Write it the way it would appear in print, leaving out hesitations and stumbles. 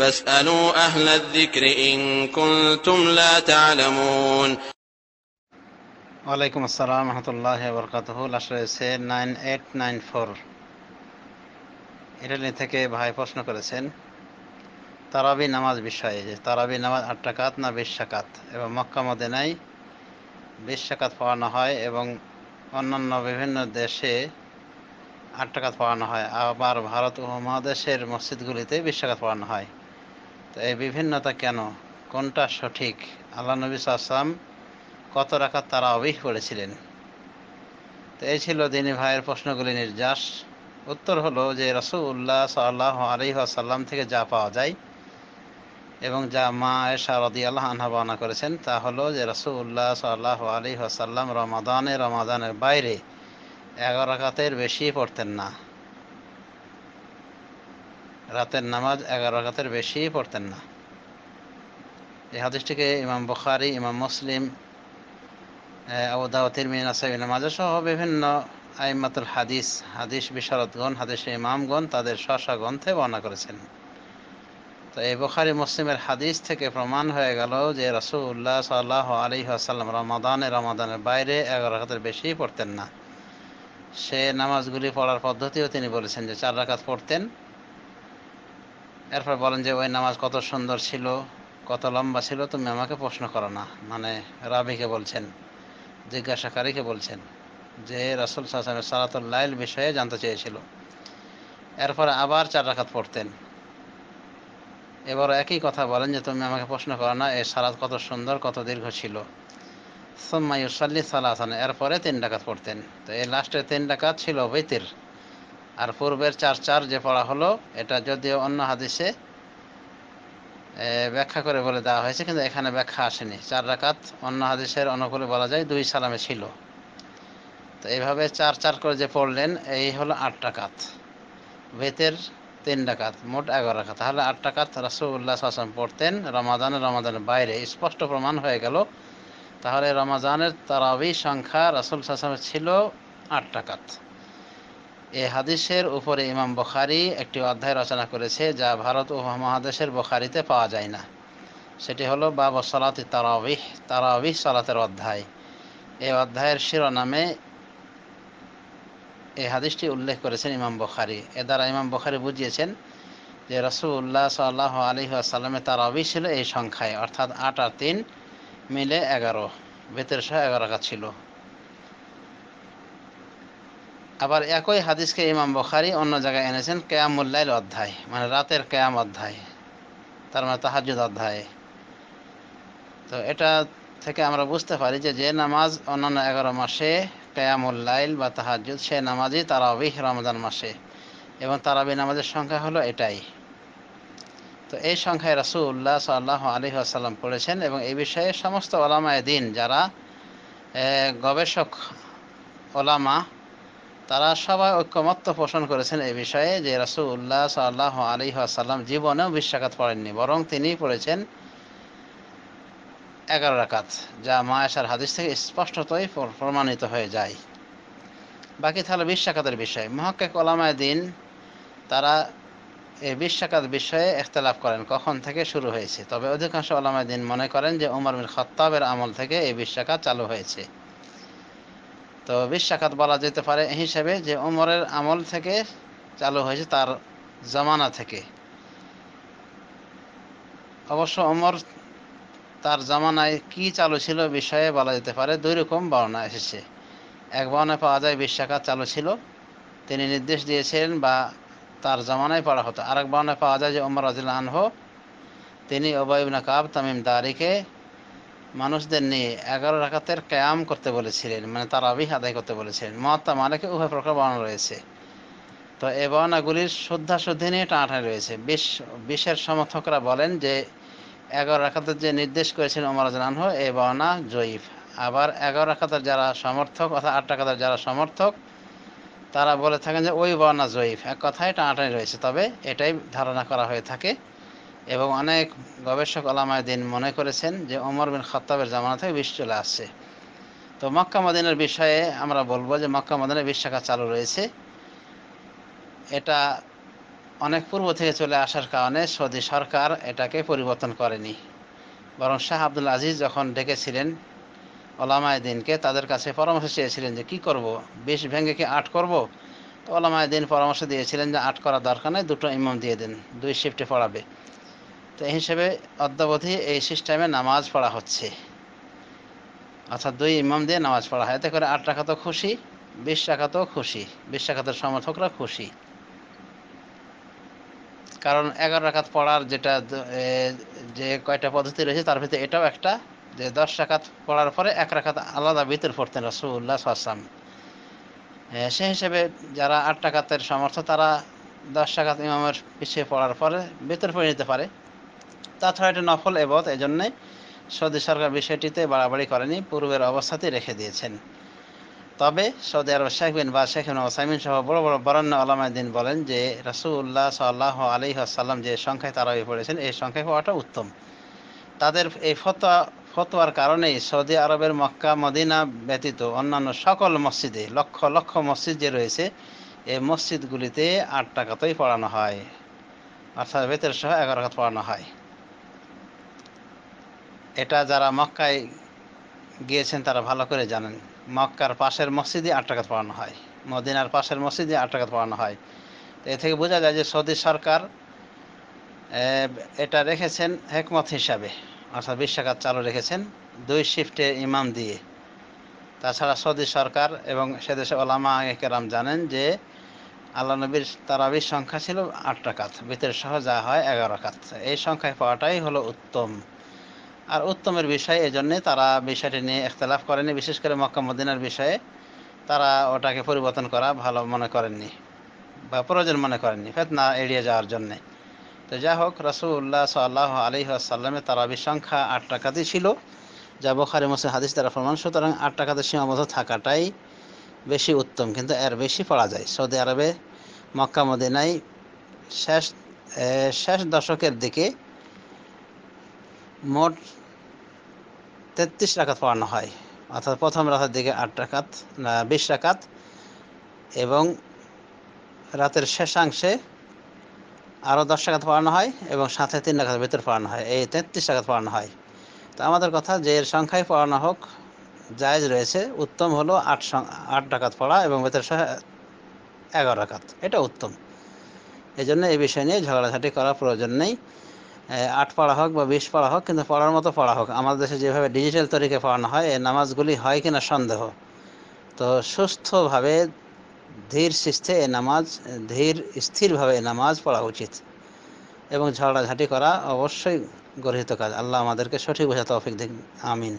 فاسألوا أهل الذكر إن كنتم لا تعلمون. ওয়ালাইকুম আসসালাম রহমতুল্লাহি ওয়া বারাকাতুহু। লাস্ট রয়েছে 9894। ইটালি থেকে ভাই প্রশ্ন করেছেন তারাবি নামাজ বিষয়ে, যে তারাবি নামাজ 8 রাকাত না 20 রাকাত, এবং মক্কা মদিনায় 20 রাকাত পড়ানো হয় এবং অন্যান্য বিভিন্ন দেশে 8 রাকাত পড়ানো হয়, আবার ভারত উপমহাদেশের মসজিদগুলিতে 20 রাকাত পড়ানো হয়। তো এই বিভিন্নতা কেন, কোনটা সঠিক? আল্লাহ নবী সাল্লাল্লাহু আলাইহি ওয়াসাল্লাম কত রাকাত তারাবিহ পড়েছিলেন? তো এই ছিল দিনী ভাইয়ের প্রশ্নগুলি নির্যাস। উত্তর হলো যে রাসূলুল্লাহ সাল্লাল্লাহু আলাইহি ওয়াসাল্লাম থেকে যা পাওয়া যায় এবং যা মা আয়েশা রাদিয়াল্লাহু আনহা বর্ণনা করেছেন তা হলো যে রাসূলুল্লাহ সাল্লাল্লাহু আলাইহি ওয়াসাল্লাম রমাদানের বাইরে 11 রাকাতের বেশি পড়তেন না। রাতের নামাজ 11 রাকাতের বেশি পড়তেন না। এই হাদিসটিকে ইমাম বুখারী, ইমাম মুসলিম, আবু দাউদ, তিরমিজি, নাসাঈ, ইবনে মাজাহ সহ বিভিন্ন আইম্মাতুল হাদিস বিশারদগণ, হাদিসের ইমামগণ তাদের স্ব গ্রন্থে বর্ণনা করেছেন। তো এই বুখারী মুসলিমের হাদিস থেকে প্রমাণ হয়ে গেল যে রাসূলুল্লাহ সাল্লাল্লাহু আলাইহি ওয়াসাল্লাম রমাদানের বাইরে 11 রাকাতের বেশি পড়তেন না। সে নামাজগুলি পড়ার পদ্ধতিও তিনি বলেছেন যে 4 রাকাত পড়তেন। এরপর বলেন যে ওই নামাজ কত সুন্দর ছিল, কত লম্বা ছিল, তুমি আমাকে প্রশ্ন করো না, মানে রাবিকে বলছেন, জিজ্ঞাসাকারীকে বলছেন যে রাসূল সাল্লাল্লাহু আলাইহি ওয়াসাল্লাম সালাতুল লাইল বিষয়ে জানতে চেয়েছিল। এরপরে আবার 4 রাকাত পড়তেন। এবার একই কথা বলেন যে তুমি আমাকে প্রশ্ন করো না এই সালাত কত সুন্দর, কত দীর্ঘ ছিল। সুম্মা ইউসাল্লি সালাসান, এরপরে 3 রাকাত পড়তেন। তো এই লাস্টের 3 রাকাত ছিল বিতির। আর পূর্বের 4 যে পড়া হলো এটা যদিও অন্য হাদিসে ব্যাখ্যা করে বলে দেওয়া হয়েছে, কিন্তু এখানে ব্যাখ্যা আসেনি। 4 রাকাত অন্য হাদিসের অনুকূলে বলা যায় 2 সালামে ছিল। তো এইভাবে 4 করে যে পড়লেন এই হলো 8 রাকাত। বেতের 3 রাকাত, মোট 11 রাকাত। তাহলে 8 রাকাত রাসূলুল্লাহ সাল্লাল্লাহু আলাইহি ওয়াসাল্লাম পড়তেন রমাদানের বাইরে। স্পষ্ট প্রমাণ হয়ে গেল তাহলে রমাদানের তারাবিহ সংখ্যা রাসূল সাল্লাল্লাহু আলাইহি ওয়াসাল্লাম ছিল 8 রাকাত। এই হাদিসের উপরে ইমাম বুখারী একটি অধ্যায় রচনা করেছে যা ভারত উপমহাদেশের বুখারীতে পাওয়া যায় না। সেটি হলো বাব সালাতি তারাবিহ সালাতের অধ্যায়। এই অধ্যায়ের শিরোনামে এই হাদিসটি উল্লেখ করেছেন ইমাম বুখারী। এ দ্বারা ইমাম বুখারী বুঝিয়েছেন যে রাসূলুল্লাহ সাল্লাল্লাহু আলাইহি ওয়াসাল্লামের তারাবিহ ছিল এই সংখ্যায়, অর্থাৎ 8 আর 3 মিলে 11, বেতের সহ 11 রাকাত ছিল। আবার একই হাদিসকে ইমাম বুখারী অন্য জায়গায় এনেছেন কিয়ামুল লাইল অধ্যায়, মানে রাতের কিয়াম অধ্যায়, তার মানে তাহাজ্জুদ অধ্যায়। তো এটা থেকে আমরা বুঝতে পারি যে নামাজ অন্যান্য 11 মাসে কিয়ামুল লাইল বা তাহাজ্জুদ, সে নামাজই তারাবিহ রমজান মাসে, এবং তারাবিহ নামাজের সংখ্যা হলো এটাই। তো এই সংখ্যায় রাসূলুল্লাহ সাল্লাল্লাহু আলাইহি ওয়াসাল্লাম পড়েছেন, এবং এই বিষয়ে সমস্ত ওলামায়ে দ্বীন যারা গবেষক ওলামা তারা সবাই ঐক্যমত্য পোষণ করেছেন এই বিষয়ে যে রাসূলুল্লাহ সাল্লাল্লাহু আলাইহি ওয়াসাল্লাম জীবনেও 20 রাকাত পড়েননি, বরং তিনি পড়েছেন 11 রাকাত, যা মা আয়েশার হাদিস থেকে স্পষ্টতই প্রমাণিত হয়ে যায়। বাকি তাহলে 20 রাকাতের বিষয়। মুহাক্কিক ওলামায়ে দ্বীন তারা এই 20 রাকাত বিষয়ে ইখতিলাফ করেন কখন থেকে শুরু হয়েছে। তবে অধিকাংশ ওলামায়ে দ্বীন মনে করেন যে ওমর বিন খাত্তাবের আমল থেকে এই 20 রাকাত চালু হয়েছে। তো 20 রাকাত বলা যেতে পারে এই হিসাবে যে ওমরের আমল থেকে চালু হয়েছে, তার জামানা থেকে। অবশ্য ওমর তার জামানায় কি চালু ছিল বিষয়ে বলা যেতে পারে 2 রকম বর্ণনা এসেছে। এক বর্ণনায় পাওয়া যায় 20 রাকাত চালু ছিল, তিনি নির্দেশ দিয়েছিলেন বা তার জামানায় পড়া হতো। আরেক বর্ণনায় পাওয়া যায় যে ওমর রাদিয়াল্লাহু আনহু তিনি উবাই ইবনে কাব তামিম দারিকে মানুষদের নিয়ে 11 রাকাতের কিয়াম করতে বলেছিলেন, মানে তারাবিহ আদায় করতে বলেছিলেন। মুয়াত্তা মালিকে উভয় প্রকার বর্ণনা রয়েছে। তো এই বর্ণনাগুলির শুদ্ধাশুদ্ধি নিয়ে টানাটানি রয়েছে। 20-এর সমর্থকরা বলেন যে 11 রাকাতের যে নির্দেশ করেছেন ওমর রাদিয়াল্লাহু আনহু এই বর্ণনা জয়ীফ। আবার 11 রাকাতের যারা সমর্থক অর্থাৎ 8 রাকাতের যারা সমর্থক তারা বলে থাকেন যে ওই বর্ণনা জয়ীফ। এক কথায় টানাটানি রয়েছে, তবে এটাই ধারণা করা হয়ে থাকে। এবং অনেক গবেষক ওলামায়ে দ্বীন মনে করেছেন যে ওমর বিন খাত্তাবের জামানা থেকে 20 চলে আসছে। তো মক্কা মদিনার বিষয়ে আমরা বলবো যে মক্কা মদিনায় 20 রাকাত চালু রয়েছে। এটা অনেক পূর্ব থেকে চলে আসার কারণে সৌদি সরকার এটাকে পরিবর্তন করেনি, বরং শাহ আব্দুল আজিজ যখন ডেকেছিলেন ওলামায়ে দিনকে, তাদের কাছে পরামর্শ চেয়েছিলেন যে কি করব, 20 ভেঙে কি 8 করব। তো ওলামায়ে দিন পরামর্শ দিয়েছিলেন যে 8 করার দরকার নেই, 2টো ইমাম দিয়ে দেন, 2 শিফটে পড়াবে। তো এই হিসেবে অদ্যাবধি এই সিস্টেমে নামাজ পড়া হচ্ছে, অর্থাৎ 2 ইমাম দিয়ে নামাজ পড়া হয়। এতে করে 8 রাকাতও খুশি, 20 রাকাতও খুশি, 20 রাকাতের সমর্থকরা খুশি। কারণ 11 রাকাত পড়ার যে কয়টা পদ্ধতি রয়েছে তার ভিতরে এটাও একটা, যে 10 রাকাত পড়ার পরে 1 রাকাত আলাদা ভিতর পড়তেন রাসূলুল্লাহ সাল্লাল্লাহু আলাইহি ওয়াসাল্লাম। সেই হিসেবে যারা 8 রাকাতের সমর্থ তারা 10 রাকাত ইমামের পিছিয়ে পড়ার পরে ভিতর পড়ে নিতে পারে। তাছাড়া এটা নফল ইবাদত, এজন্যে সৌদি সরকার বিষয়টিতে বাড়াবাড়ি করেনি, পূর্বের অবস্থাতেই রেখে দিয়েছেন। তবে সৌদি আরব শেখ বিন বাজ, শেখ ইবনে উসাইমিন সহ বড় বড় বরেণ্য উলামায়ে দ্বীন বলেন যে রাসূলুল্লাহ সাল্লাল্লাহু আলাইহি ওয়াসাল্লাম যে সংখ্যায় তারাবি পড়েছেন এই সংখ্যায় পড়াটা উত্তম। তাদের এই ফতোয়ার কারণেই সৌদি আরবের মক্কা মদিনা ব্যতীত অন্যান্য সকল মসজিদে, লক্ষ লক্ষ মসজিদ যে রয়েছে, এই মসজিদগুলিতে 8 রাকাতই পড়ানো হয়, অর্থাৎ বেতের সহ 11 রাকাত পড়ানো হয়। এটা যারা মক্কায় গিয়েছেন তারা ভালো করে জানেন। মক্কার পাশের মসজিদে 8 রাকাত পড়ানো হয়, মদিনার পাশের মসজিদে 8 রাকাত পড়ানো হয়। তো এ থেকে বোঝা যায় যে সৌদি সরকার এটা রেখেছেন হেকমত হিসাবে, অর্থাৎ 20 রাকাত চালু রেখেছেন 2 শিফটে ইমাম দিয়ে। তাছাড়া সৌদি সরকার এবং সে দেশে ওলামা কেরাম জানেন যে আল্লাহ নবীর তারাবির সংখ্যা ছিল 8 রাকাত, ভিতর সহ যা হয় 11 রাকাত। এই সংখ্যায় পড়াটাই হলো উত্তম। আর উত্তমের বিষয় এজন্যে তারা বিষয়টি নিয়ে ইখতিলাফ করেনি, বিশেষ করে মক্কা মদিনার বিষয়ে তারা ওটাকে পরিবর্তন করা ভালো মনে করেননি বা প্রয়োজন মনে করেননি, ফিতনা এড়িয়ে যাওয়ার জন্যে। তো যাই হোক, রাসূলুল্লাহ সাল্লাল্লাহু আলাইহি ওয়াসাল্লামের তারাবির সংখ্যা 8 রাকাতই ছিল, যা বুখারী মুসলিম হাদিস দ্বারা প্রমাণ। সুতরাং 8 রাকাতের সীমাবদ্ধ থাকাটাই বেশি উত্তম, কিন্তু এর বেশি পড়া যায়। সৌদি আরবে মক্কা মদিনায় শেষ দশকের দিকে মোট 33 রাকাত পড়ানো হয়, অর্থাৎ প্রথম রাতের দিকে 8 রাকাত 20 রাকাত এবং রাতের শেষাংশে আরও 10 রাকাত পড়ানো হয় এবং সাথে 3 রাকাত ভিতর পড়ানো হয়, এই 33 রাকাত পড়ানো হয়। তো আমাদের কথা যে এর সংখ্যায় পড়ানো হোক জায়েজ রয়েছে, উত্তম হলো 8 রাকাত পড়া এবং ভিতর সহ 11 রাকাত, এটা উত্তম। এই জন্য এই বিষয় নিয়ে ঝগড়াঝাটি করার প্রয়োজন নেই। 8 পড়া হোক বা 20 পড়া হোক, কিন্তু পড়ার মতো পড়া হোক। আমাদের দেশে যেভাবে ডিজিটাল তরিকে পড়ানো হয়, এই নামাজগুলি হয় কিনা সন্দেহ। তো সুস্থভাবে ধীর স্থিরভাবে নামাজ পড়া উচিত এবং ঝগড়াঝাটি করা অবশ্যই গর্হিত কাজ। আল্লাহ আমাদেরকে সঠিক বোঝা তৌফিক দিন, আমিন।